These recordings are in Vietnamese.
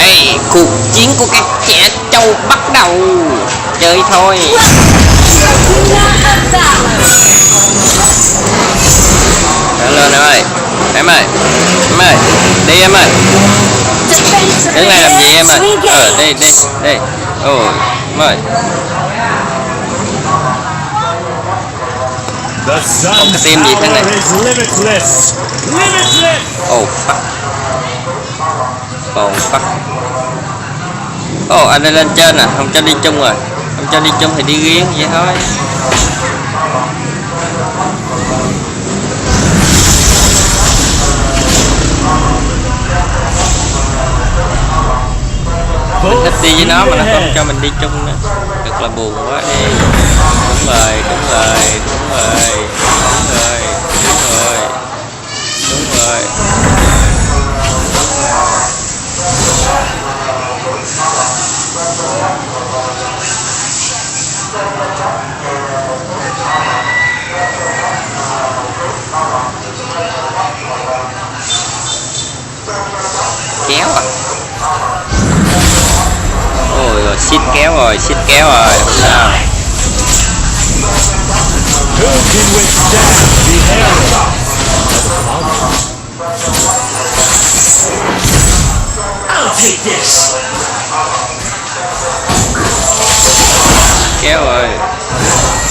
Hey, cuộc chiến của các trẻ trâu bắt đầu. Chơi thôi. Trở lên em ơi. Em ơi. Em ơi. Đi em ơi. Đứng này làm gì em ơi? Đi. Ôi, em ơi. Không có team gì thế này. Oh fuck. Oh fuck. Oh, anh ấy lên trên à, không cho đi chung rồi. Không cho đi chung thì đi riêng vậy thôi. Mình thích đi với nó mà nó không cho mình đi chung nữa. Thật là buồn quá đi. Đúng rồi. Kéo à? Ôi rồi, xít kéo rồi. Sao? Kéo rồi.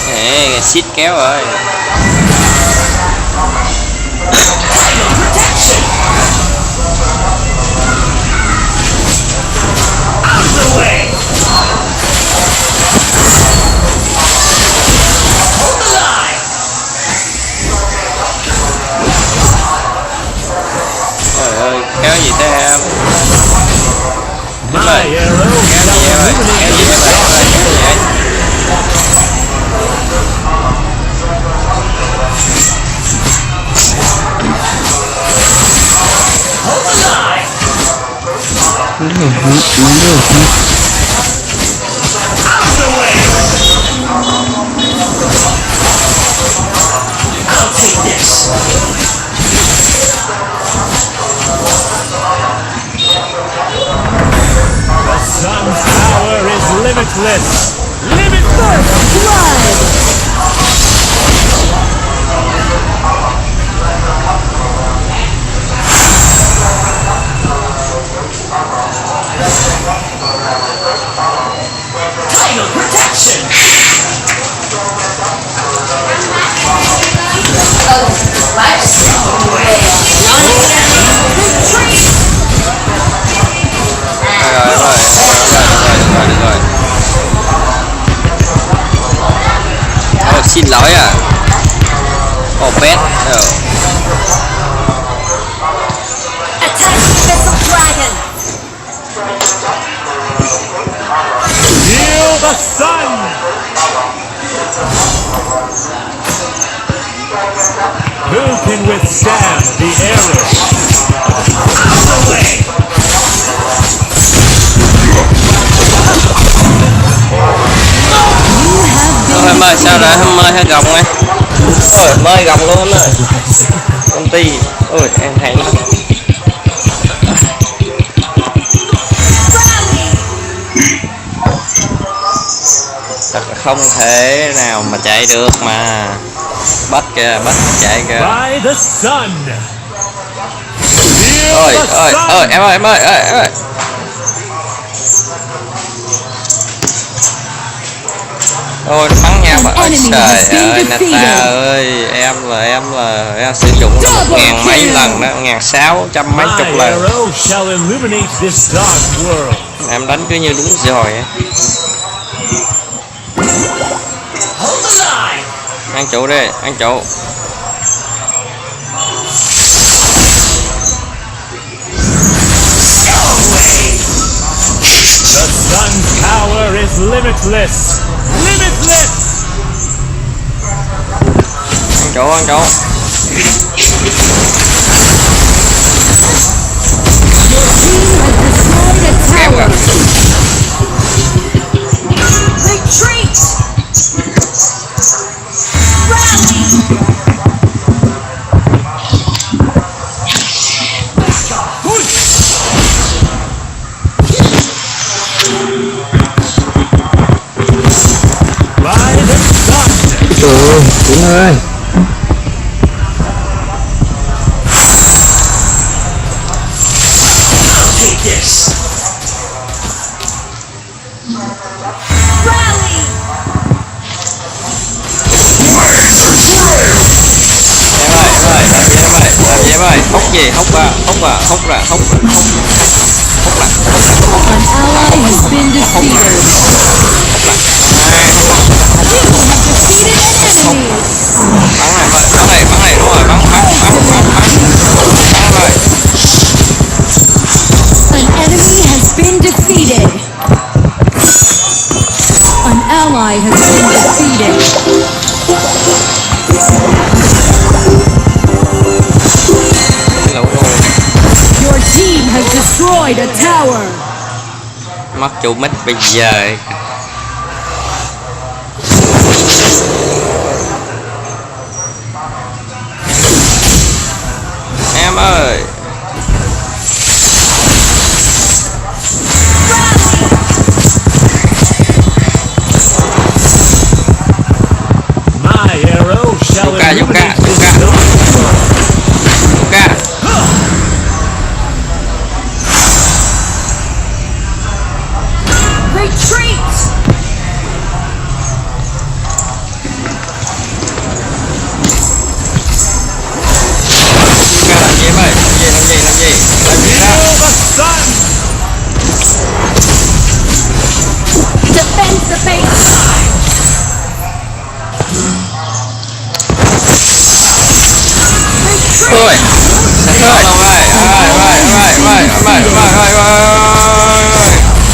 Nè, xít kéo rồi. Trời ơi, kéo gì thế em? Kéo gì em ơi? Sun's power is limitless. Limitless blood. Title protection. Rồi. Oh, xin lỗi à. Oh, pet. Feel the sun. Who can withstand the arrow? Out of the way. Ôi em ơi, sao rồi em ơi, hay gồng ấy. Ôi mơi gồng luôn em ơi. Công ty. Ôi em hay lắm. Thật là không thể nào mà chạy được mà. Bắt chạy kìa. Ôi em ơi. Ôi bắn nhau mà. Ôi trời ơi Nata ơi, em sử dụng nó 1000 mấy lần đó, 1600 mấy chục lần. Em đánh cứ như đúng rồi á. Ăn trụ đi, ăn trụ. The sun's power is limitless. Limitless. Ăn trụ. Kéo rồi. Retreat. Rally. ơi. Rally! Làm gì em ơi, hút gì, hút ra, hút ra, hút ra, hút ra, hút ra, An ally has been defeated. bắn này, đúng rồi, bắn rồi. An enemy has been defeated. An ally has been defeated. Lẩu luôn. Your team has destroyed a tower. Mất chủ mít bây giờ. Em ơi. My arrow shall Yuka, illuminate Yuka, this Yuka. dark world. Ca. Retreat! Ca làm gì em ơi? Làm gì? Feel the sun. Defend the base! Ôi. Ôi.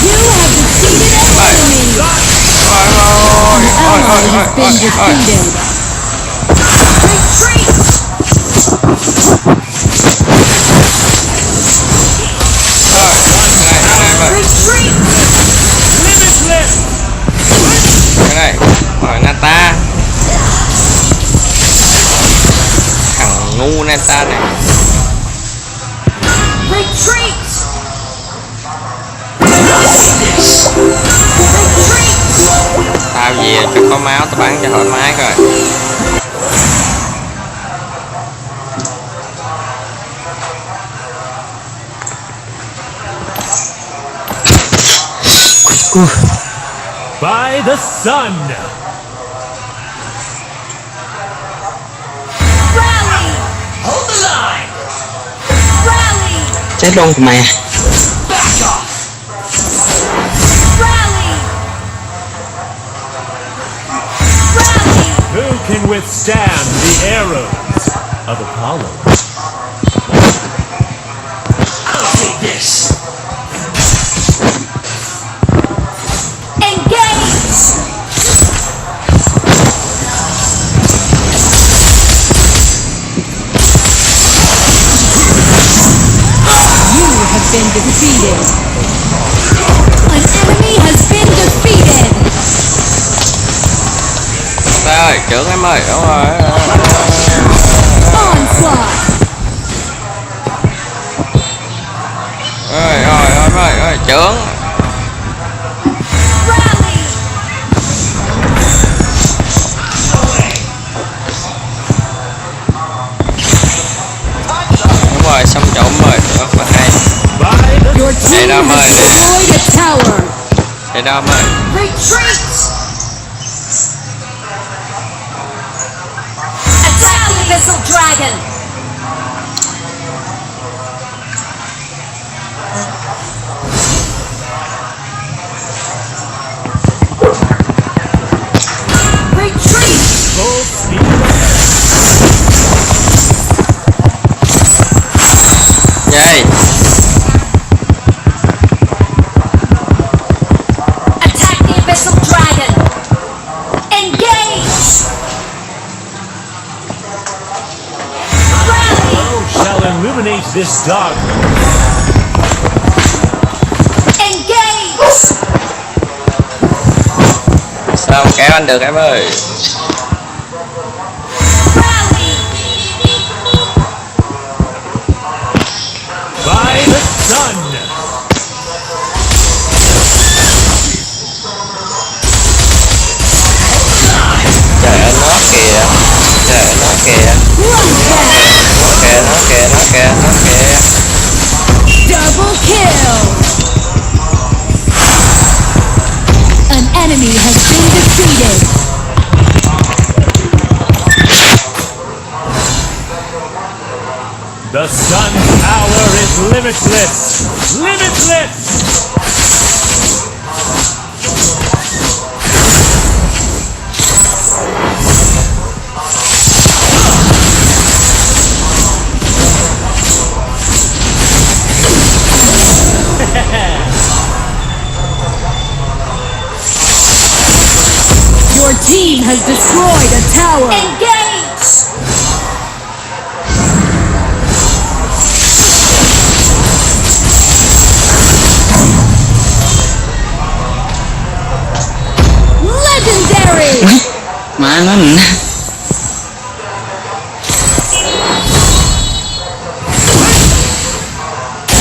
You have defeated an enemy. An ally has been defeated. Retreat! Retreat! Limitless. Cái này. Rồi Nata. Thằng ngu Nata này. Retreat! Tao về cho có máu tao bắn cho thoải mái rồi. By the sun. Rally! Hold the line! Rally! Chết luôn tụi mày. Rally! Rally! Who can withstand the arrows of Apollo? I'll take this. Engage! You have been defeated. An enemy has been defeated. Đây ơi, trưởng em ơi, đúng rồi. Onslaught. Ơi, trưởng. Rally! Đúng rồi, xong trộm rồi, rất là hay. By the Your team Đam ơi. has destroyed a tower. Để đâu em ơi. Retreat! Attack the Abyssal Dragon! Retreat! full speed. Gì? Attack the Abyssal Dragon! Engage! Rally! Arrow shall illuminate this dark. Engage! Sao kéo anh được em ơi. Rally! By the sun. Trời ơi, nó kìa. kìa, Bloodbath. nó kìa, nó kìa, nó kìa, nó kìa. Double kill. An enemy has been defeated. The sun's power is limitless. Limitless! Your team has destroyed a tower. Engage! Legendary. Má nó nè.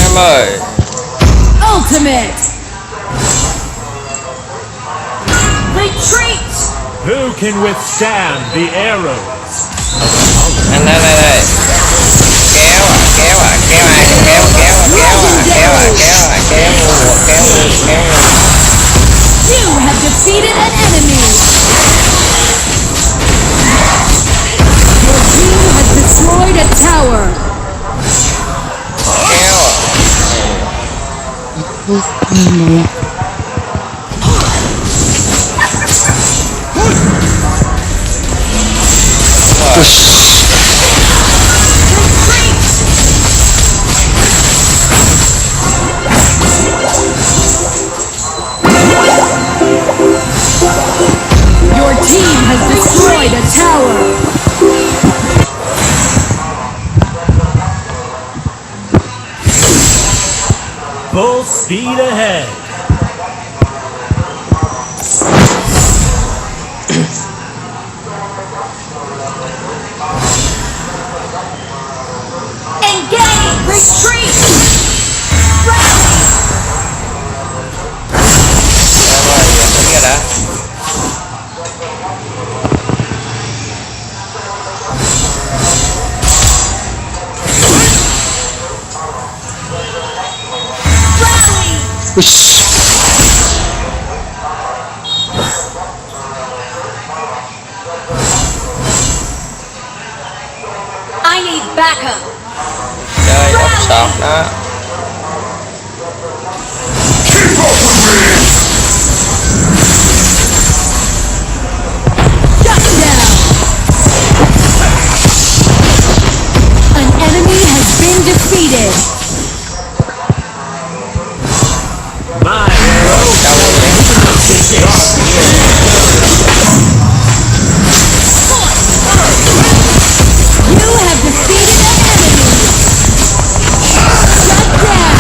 Em ơi, Ultimate. Retreat! Who can withstand the arrows? anh đây đây đây. Kéo à, kéo à, kéo ai, kéo, kéo à, kéo à, kéo à, kéo à, kéo mua, kéo mua, kéo mua. You have defeated an enemy. Your team has destroyed a tower. Kéo à. Your team has destroyed a tower. Full speed ahead. Engage! Retreat! Rally! Em ơi, giờ tính cái đã. Rally! I need backup! Chơi ốc sọt đó. Shut down. An enemy has been defeated. My arrow Đâu đi. You have defeated an enemy. Shut down.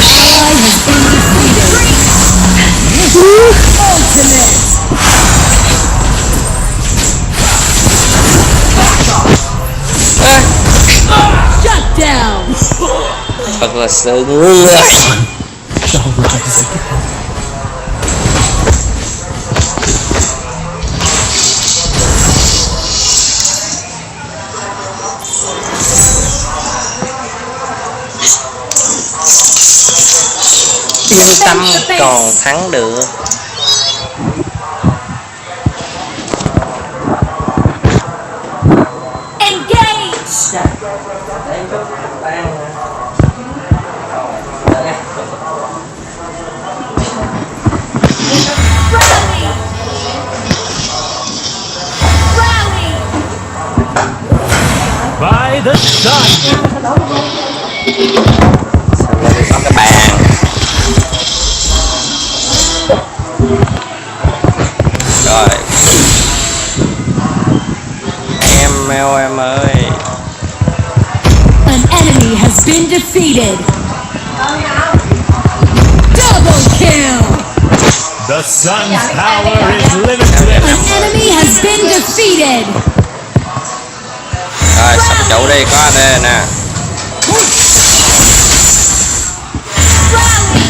Ally has been defeated. Ultimate. Shut down. Thật là sự yên tâm còn thắng được. Engage! Rally! Rally! by the sun. Xong rồi có cái bàn. Rồi. Em ơi. An enemy has been defeated. Double kill. The sun's power is limitless. An enemy has been defeated. Rồi sắp chủ đi, có anh đây nè. Rally!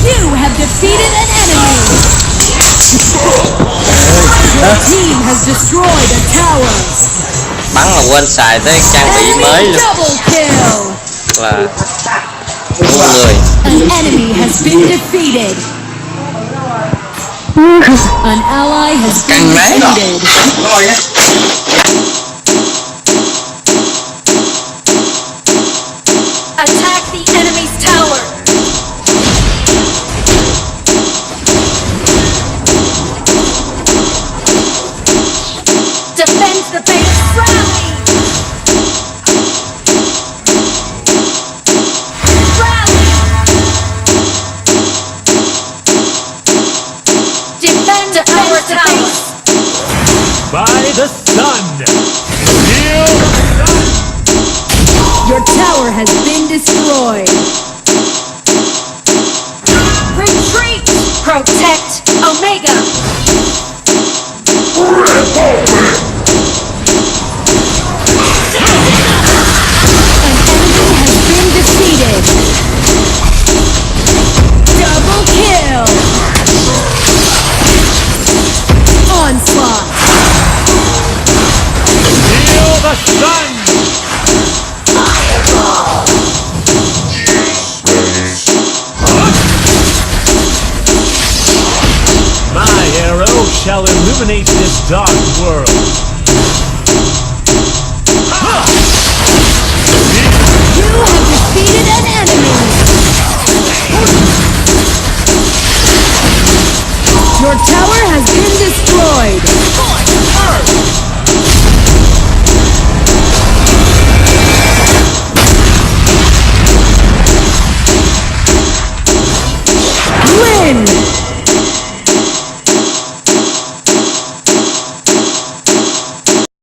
You have defeated an enemy. Your team has destroyed a tower. Bắn mà quên xài tới trang bị mới Enemy luôn. double kill. Là mua người. An enemy has been defeated. An ally has been Căng đấy. defeated. Attack the enemy's tower. Defend the base. Rally. Rally. Defend our tower. By the sun. Feel the sun. Your tower has been destroyed. Retreat. Protect Omega. An enemy has been defeated. Double kill. Onslaught. Feel the sun. My arrow shall illuminate this dark world.